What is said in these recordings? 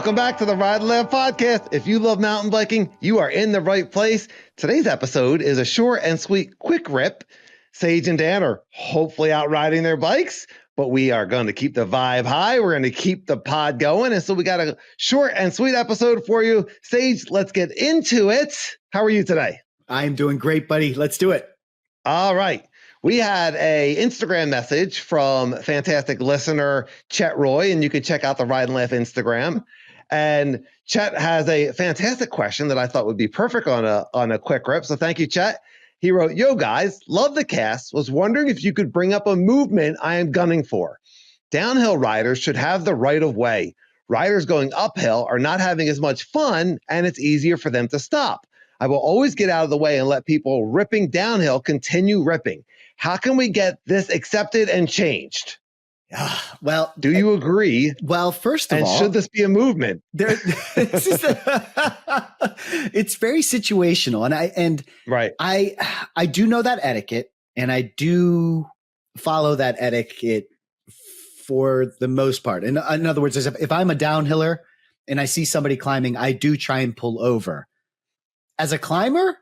Welcome back to the Ride and Laugh podcast. If you love mountain biking, you are in the right place. Today's episode is a short and sweet quick rip. Sage and Dan are hopefully out riding their bikes, but we are going to keep the vibe high. We're going to keep the pod going. And so we got a short and sweet episode for you. Sage, let's get into it. How are you today? I'm doing great, buddy. Let's do it. All right. We had a Instagram message from fantastic listener Chet Roy, and you can check out the Ride and Laugh Instagram. And Chet has a fantastic question that I thought would be perfect on a quick rip. So thank you, Chet. He wrote, "Yo guys, love the cast. Was wondering if you could bring up a movement I am gunning for. Downhill riders should have the right of way. Riders going uphill are not having as much fun, and it's easier for them to stop. I will always get out of the way and let people ripping downhill continue ripping. How can we get this accepted and changed?" Well, do you agree? Well, first of all, should this be a movement? It's very situational, and right. I do know that etiquette, and I do follow that etiquette for the most part. In other words, if I'm a downhiller and I see somebody climbing, I do try and pull over. As a climber,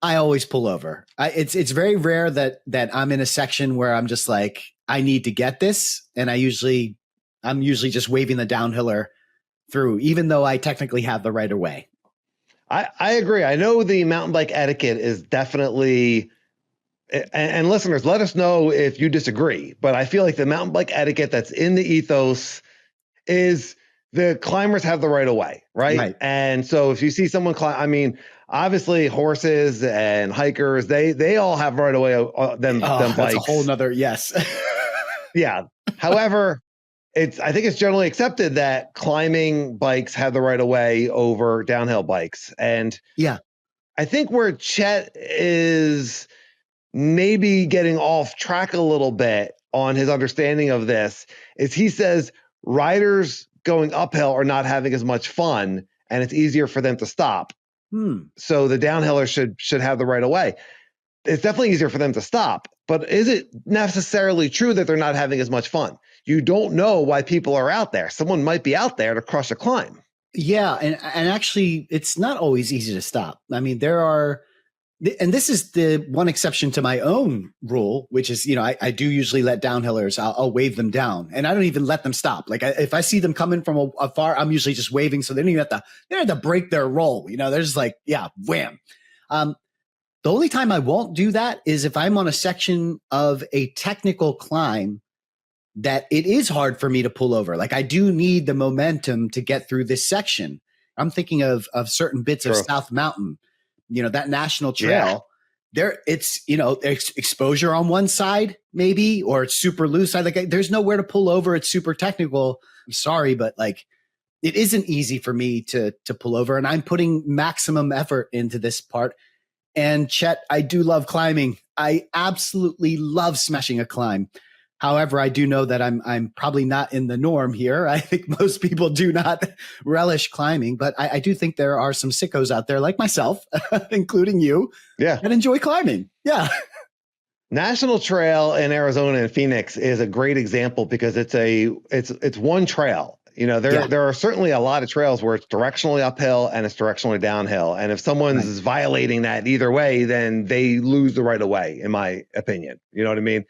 I always pull over. It's very rare that I'm in a section where I'm just like, I need to get this. And I'm usually just waving the downhiller through, even though I technically have the right of way. I agree. I know the mountain bike etiquette is definitely, and listeners, let us know if you disagree, but I feel like the mountain bike etiquette that's in the ethos is the climbers have the right of way, right? And so if you see someone climb, I mean, obviously horses and hikers, they all have right of way them bikes. That's a whole nother, yes. Yeah. However, I think it's generally accepted that climbing bikes have the right of way over downhill bikes. And yeah, I think where Chet is maybe getting off track a little bit on his understanding of this is he says riders going uphill are not having as much fun and it's easier for them to stop. So the downhillers should have the right of way. It's definitely easier for them to stop, but is it necessarily true that they're not having as much fun? You don't know why people are out there. Someone might be out there to crush a climb. Yeah. And actually it's not always easy to stop. I mean, there are, and this is the one exception to my own rule, which is, I do usually let downhillers, I'll wave them down and I don't even let them stop. Like if I see them coming from afar, I'm usually just waving. So they don't even have to break their roll. They're just like, yeah, wham. The only time I won't do that is if I'm on a section of a technical climb that it is hard for me to pull over. Like I do need the momentum to get through this section. I'm thinking of certain bits of South Mountain, that national trail there. It's, exposure on one side maybe, or it's super loose. There's nowhere to pull over. It's super technical. I'm sorry, but it isn't easy for me to pull over, and I'm putting maximum effort into this part. And Chet, I do love climbing. I absolutely love smashing a climb. However, I do know that I'm probably not in the norm here. I think most people do not relish climbing, but I do think there are some sickos out there like myself, including you, that enjoy climbing. Yeah. National Trail in Arizona and Phoenix is a great example because it's one trail. There are certainly a lot of trails where it's directionally uphill and it's directionally downhill. And if someone's violating that either way, then they lose the right of way, in my opinion. You know what I mean?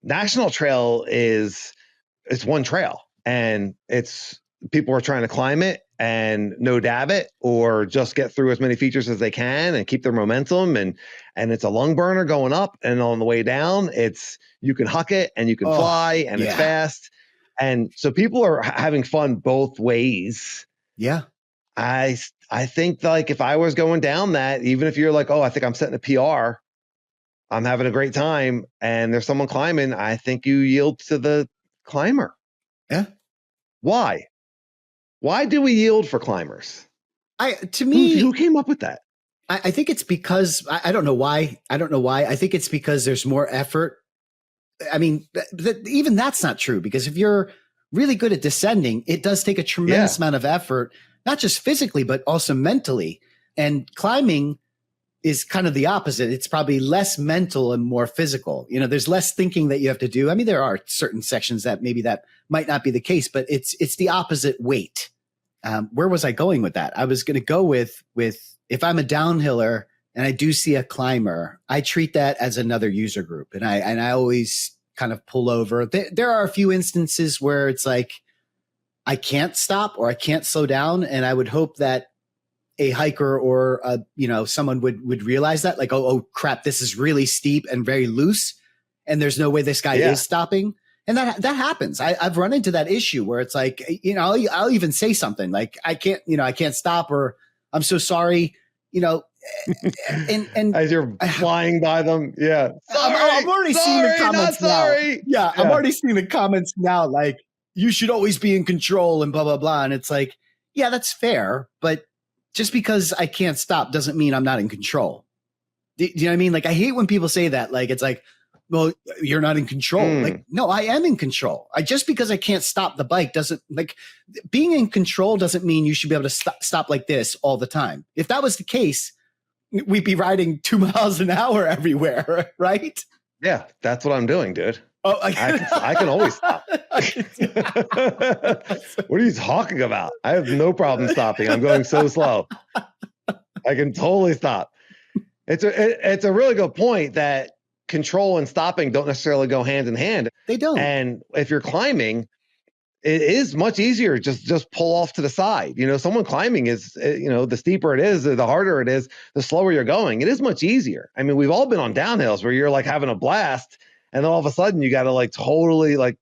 National Trail it's one trail and it's people are trying to climb it and no dab it or just get through as many features as they can and keep their momentum. And it's a lung burner going up, and on the way down, you can huck it and you can fly and it's fast. And so people are having fun both ways. Yeah. I think if I was going down that, even if you're like, oh, I think I'm setting a PR, I'm having a great time, and there's someone climbing, I think you yield to the climber. Yeah. Why? Why do we yield for climbers? To me, who came up with that? I think it's because I don't know why. I think it's because there's more effort. I mean, even that's not true, because if you're really good at descending, it does take a tremendous amount of effort, not just physically, but also mentally. And climbing is kind of the opposite. It's probably less mental and more physical. There's less thinking that you have to do. I mean, there are certain sections that maybe that might not be the case, but it's the opposite weight. where was I going with that? I was going to go with if I'm a downhiller and I do see a climber, I treat that as another user group, and I always kind of pull over. There are a few instances where it's like I can't stop or I can't slow down, and I would hope that a hiker or someone would realize that, like, oh crap, this is really steep and very loose, and there's no way this guy is stopping. And that happens. I've run into that issue where it's like, I'll even say something like, I can't stop, or I'm so sorry, and as you're flying by them. Yeah. I'm already seeing the comments now. Yeah. I'm already seeing the comments now. Like, you should always be in control and blah, blah, blah. And it's like, yeah, that's fair. But just because I can't stop doesn't mean I'm not in control. Do you know what I mean? Like, I hate when people say that, like, it's like, well, you're not in control. Like, no, I am in control. Just because I can't stop the bike doesn't, like, being in control doesn't mean you should be able to stop like this all the time. If that was the case, we'd be riding 2 miles an hour everywhere, right? Yeah, that's what I'm doing, dude. Oh, I can always stop. What are you talking about? I have no problem stopping. I'm going so slow. I can totally stop. It's a really good point that control and stopping don't necessarily go hand in hand. They don't. And if you're climbing, it is much easier. Just pull off to the side. Someone climbing is, the steeper it is, the harder it is, the slower you're going. It is much easier. I mean, we've all been on downhills where you're like having a blast, and then all of a sudden you got to like totally like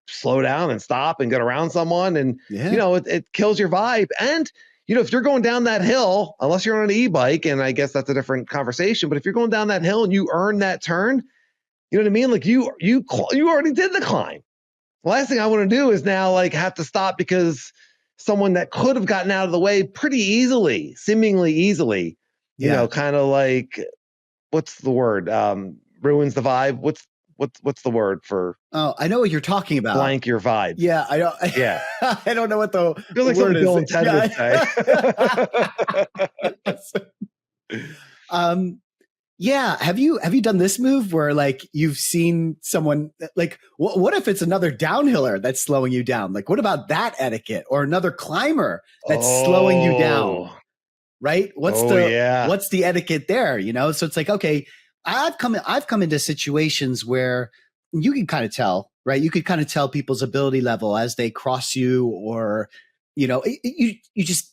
slow down and stop and get around someone, and it kills your vibe. And if you're going down that hill, unless you're on an e-bike, and I guess that's a different conversation, but if you're going down that hill and you earn that turn, you know what I mean? Like you already did the climb. The last thing I want to do is now like have to stop because someone that could have gotten out of the way pretty easily, seemingly easily, kind of like, what's the word? Ruins the vibe. What's the word for? Oh, I know what you're talking about. Blank your vibe. Yeah, I don't. Yeah, I don't know what the feels like word something Bill and Ted would say. Yeah. Have you done this move where like you've seen someone like what if it's another downhiller that's slowing you down? Like, what about that etiquette, or another climber that's slowing you down? Right? What's the etiquette there? So it's like, okay, I've come into situations where you can kind of tell, right? You could kind of tell people's ability level as they cross you, or, you just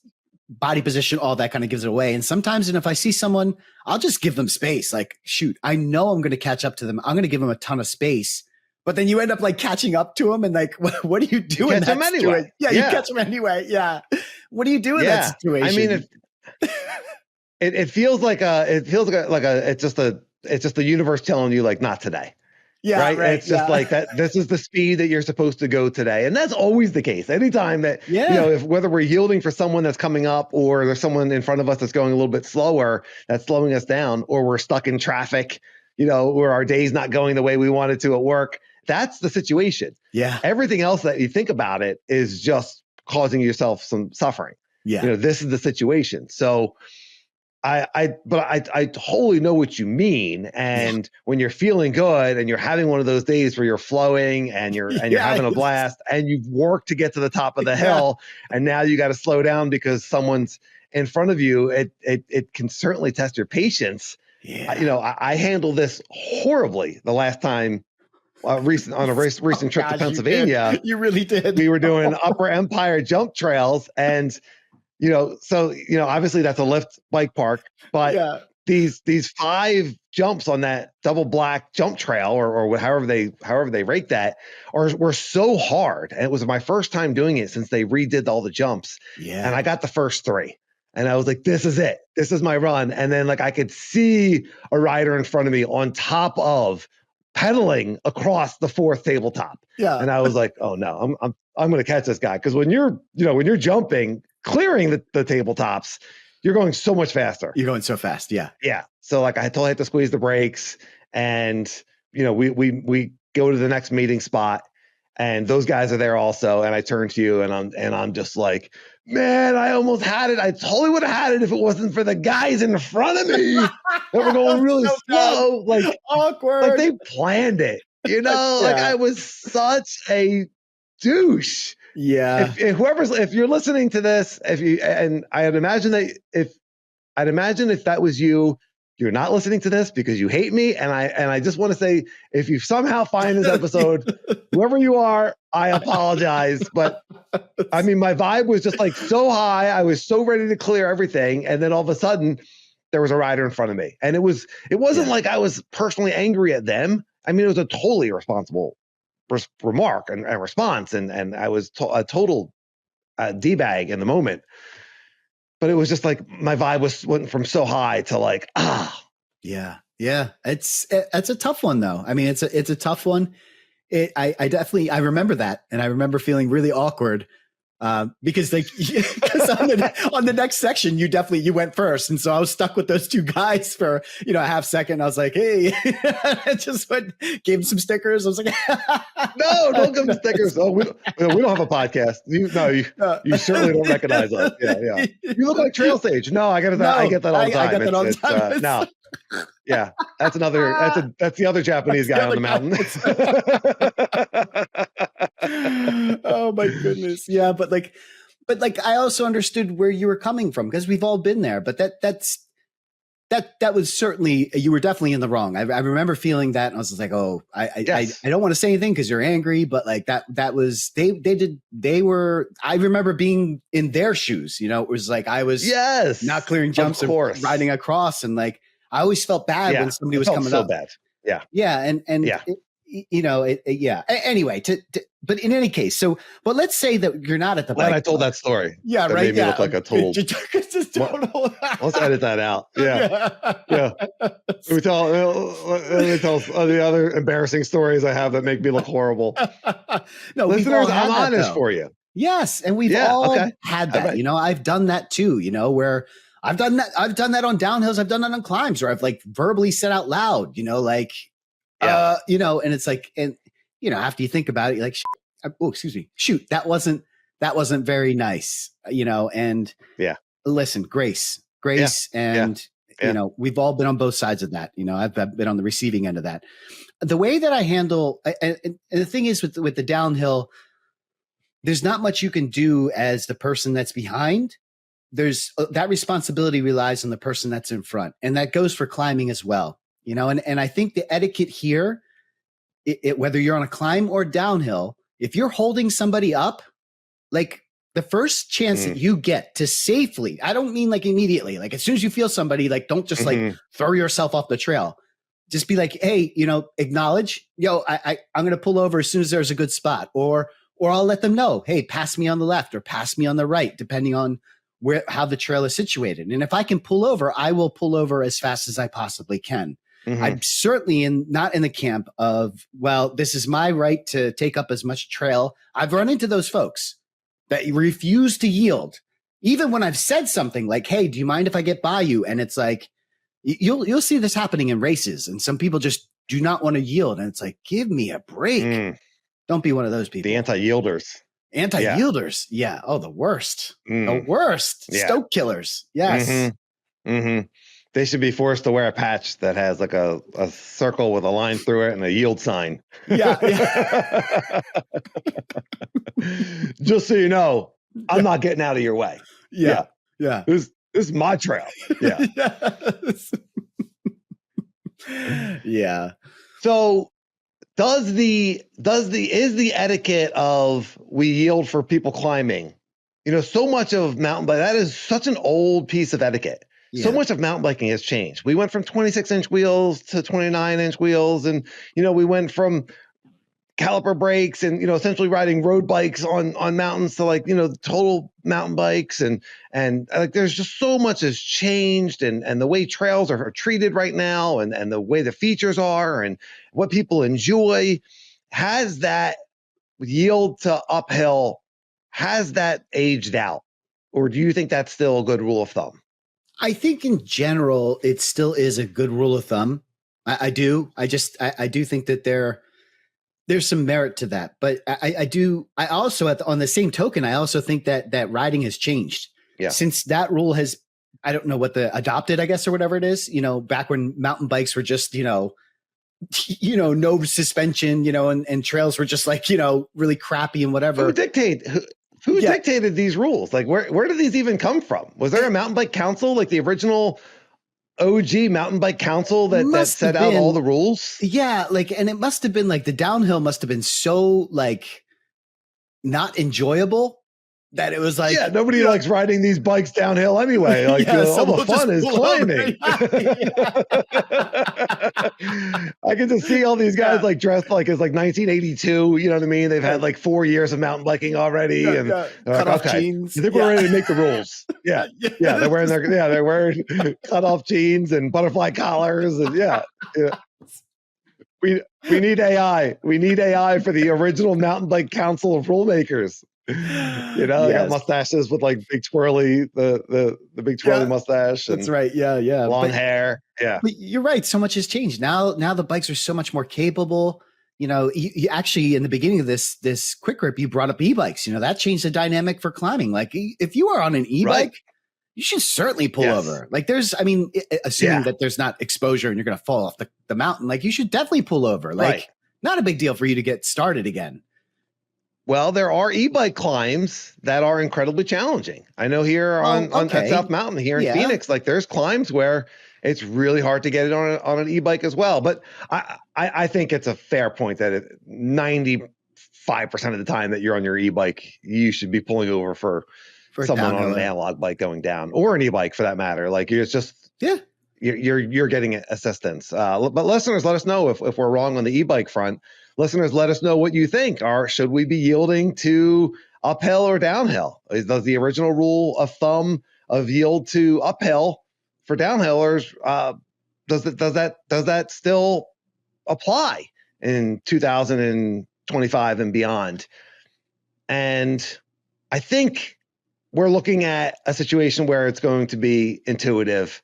body position, all that kind of gives it away. And sometimes, if I see someone, I'll just give them space. Like, shoot, I know I'm going to catch up to them. I'm going to give them a ton of space. But then you end up like catching up to them, and like, what do you do in that situation? Anyway. Yeah, you catch them anyway. Yeah. What do you do in that situation? I mean, it feels like it's just the universe telling you like, not today. Yeah, right. It's just like that. This is the speed that you're supposed to go today. And that's always the case. Anytime that, if whether we're yielding for someone that's coming up, or there's someone in front of us that's going a little bit slower, that's slowing us down, or we're stuck in traffic, where our day's not going the way we wanted to at work. That's the situation. Yeah. Everything else that you think about it is just causing yourself some suffering. Yeah. This is the situation. So I totally know what you mean. And when you're feeling good and you're having one of those days where you're flowing and you're having a blast, and you've worked to get to the top of the hill, and now you got to slow down because someone's in front of you, it can certainly test your patience. Yeah. I handled this horribly the last time recent trip to Pennsylvania. You really did. We were doing Upper Empire jump trails, and obviously that's a lift bike park, but these 5 jumps on that double black jump trail, or however they rate that, were so hard. And it was my first time doing it since they redid all the jumps. Yeah. And I got the first 3. And I was like, this is it. This is my run. And then like I could see a rider in front of me on top of pedaling across the 4th tabletop. Yeah. And I was like, oh no, I'm going to catch this guy. Cause when you're jumping, clearing the tabletops, you're going so much faster. You're going so fast. Yeah. Yeah. So like I totally had to squeeze the brakes, and, we go to the next meeting spot, and those guys are there also. And I turn to you, and I'm just like, man, I almost had it. I totally would have had it if it wasn't for the guys in front of me that were going really slow. Like awkward. Like they planned it, Like I was such a douche. Yeah. If you're listening to this, I'd imagine if that was you, you're not listening to this because you hate me. And I just want to say, if you somehow find this episode, whoever you are, I apologize. But I mean, my vibe was just like so high. I was so ready to clear everything. And then all of a sudden there was a rider in front of me. And it wasn't like I was personally angry at them. I mean, it was a totally irresponsible remark and response. And I was a total D-bag in the moment. But it was just like my vibe went from so high to like, Yeah. It's a tough one though. I mean, it's a tough one. I remember that. And I remember feeling really awkward because on the next section, you went first. And so I was stuck with those two guys for, a half second. I was like, hey, I just gave them some stickers. I was like, no, don't give them stickers. Oh, we don't have a podcast. You certainly don't recognize us. Yeah. You look like Trail Sage. No, I get that all the time. I get that all the time. No. Yeah, that's the other Japanese guy on the mountain. Oh my goodness. Yeah, but I also understood where you were coming from because we've all been there. But that was certainly, you were definitely in the wrong. I remember feeling that, and I was just like, oh, I don't want to say anything because you're angry, but like that was they were. I remember being in their shoes. It was like I was not clearing jumps or riding across, and like. I always felt bad when somebody was coming up. Bad. Yeah. Yeah. And anyway, but in any case, but let's say that you're not at the bike. I told that story. Yeah. That right. Made me look like a total. Let's edit that out. Yeah. Let me tell the other embarrassing stories I have that make me look horrible. No, listeners, I'm honest for you. Yes. And we've all had that, I've done that too, where I've done that on downhills. I've done that on climbs where I've like verbally said out loud, and it's like, and after you think about it, you're like, excuse me, shoot, that wasn't very nice, and listen, grace, and we've all been on both sides of that. I've been on the receiving end of that. The way that I handle, and the thing is with the downhill, there's not much you can do as the person that's behind. There's that responsibility relies on the person that's in front. And that goes for climbing as well, and I think the etiquette here, whether you're on a climb or downhill, if you're holding somebody up, like the first chance that you get to safely, I don't mean like immediately, like as soon as you feel somebody, like don't just like throw yourself off the trail. Just be like, hey, acknowledge, I'm going to pull over as soon as there's a good spot, or I'll let them know, hey, pass me on the left or pass me on the right, depending on how the trail is situated. And if I can pull over, I will pull over as fast as I possibly can. I'm certainly not in the camp of, well, this is my right to take up as much trail. I've run into those folks that refuse to yield. Even when I've said something like, hey, do you mind if I get by you? And it's like, you'll see this happening in races. And some people just do not want to yield. And it's like, give me a break. Don't be one of those people. The anti-yielders. Anti-yielders. Yeah. Oh, the worst. The worst. Yeah. Stoke killers. Yes. They should be forced to wear a patch that has like a circle with a line through it and a yield sign. Yeah. Just so you know, I'm not getting out of your way. Yeah. This is my trail. Yeah. Yeah. So is the etiquette of we yield for people climbing, so much of mountain bike, that is such an old piece of etiquette. Yeah. So much of mountain biking has changed. We went from 26-inch wheels to 29-inch wheels. And, we went from caliper brakes and, essentially riding road bikes on mountains to like, total mountain bikes. And like, there's just so much has changed and the way trails are treated right now and the way the features are and what people enjoy. Has that yield to uphill, has that aged out? Or do you think that's still a good rule of thumb? I think in general, it still is a good rule of thumb. I do. I do think that there's some merit to that. But I also, on the same token, I also think that riding has changed. Yeah. Since that rule has, I don't know what adopted, I guess, or whatever it is, back when mountain bikes were just, no suspension, and trails were just like, really crappy and whatever. Who dictated these rules? Like, where did these even come from? Was there a mountain bike council, like the original OG mountain bike council that set out all the rules? Yeah. Like, and it must have been like the downhill must have been so like not enjoyable that it was like, nobody likes riding these bikes downhill anyway. Like, all the fun is climbing. I can just see all these guys like dressed like it's like 1982. You know what I mean? They've had like 4 years of mountain biking already, and cut off jeans. I think we're ready to make the rules. Yeah, they're wearing cut off jeans and butterfly collars, and We need AI. We need AI for the original mountain bike council of rulemakers. They got mustaches with like big twirly, the big twirly mustache. That's right. Yeah. Long hair. Yeah. But you're right. So much has changed. Now the bikes are so much more capable. You actually, in the beginning of this quick grip, you brought up eBikes. That changed the dynamic for climbing. Like if you are on an e-bike, you should certainly pull over. Like assuming that there's not exposure and you're going to fall off the mountain, like you should definitely pull over. Like not a big deal for you to get started again. Well, there are e-bike climbs that are incredibly challenging. I know here at South Mountain here in Phoenix, like there's climbs where it's really hard to get it on an e-bike as well. But I think it's a fair point that 95% of the time that you're on your e-bike, you should be pulling over for someone on an analog bike going down, or an e-bike for that matter. Like you're getting assistance. But listeners, let us know if we're wrong on the e-bike front. Listeners, let us know what you think. Should we be yielding to uphill or downhill? Does the original rule of thumb of yield to uphill for downhillers, does that still apply in 2025 and beyond? And I think we're looking at a situation where it's going to be intuitive.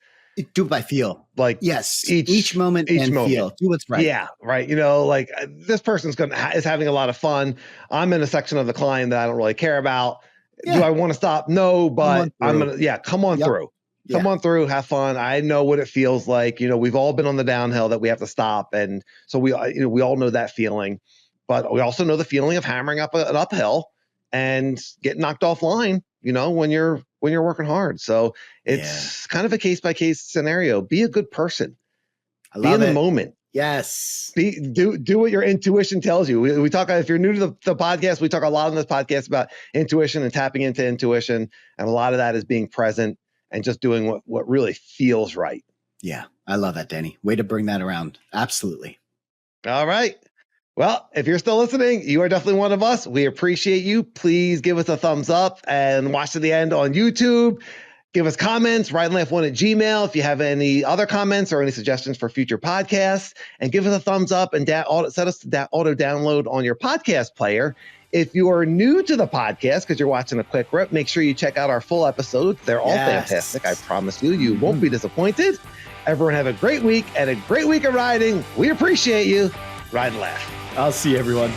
Do it by feel. Like each moment feel. Do what's right. Yeah, right. Like this person's is having a lot of fun. I'm in a section of the climb that I don't really care about. Yeah. Do I want to stop? No, but I'm gonna. Come on through. Come on through. Have fun. I know what it feels like. We've all been on the downhill that we have to stop, and so we all know that feeling. But we also know the feeling of hammering up an uphill and getting knocked offline. When you're working hard. So it's kind of a case-by-case scenario. Be a good person. Be in the moment. Yes. Do what your intuition tells you. We talk, if you're new to the podcast, we talk a lot on this podcast about intuition and tapping into intuition. And a lot of that is being present and just doing what really feels right. Yeah. I love that, Danny. Way to bring that around. Absolutely. All right. Well, if you're still listening, you are definitely one of us. We appreciate you. Please give us a thumbs up and watch to the end on YouTube. Give us comments, rideandlaugh1@gmail.com. If you have any other comments or any suggestions for future podcasts, and give us a thumbs up and set us to auto download on your podcast player. If you are new to the podcast because you're watching a quick rip, make sure you check out our full episodes. They're all fantastic. I promise you won't be disappointed. Everyone have a great week and a great week of riding. We appreciate you. Ride and laugh. I'll see you, everyone.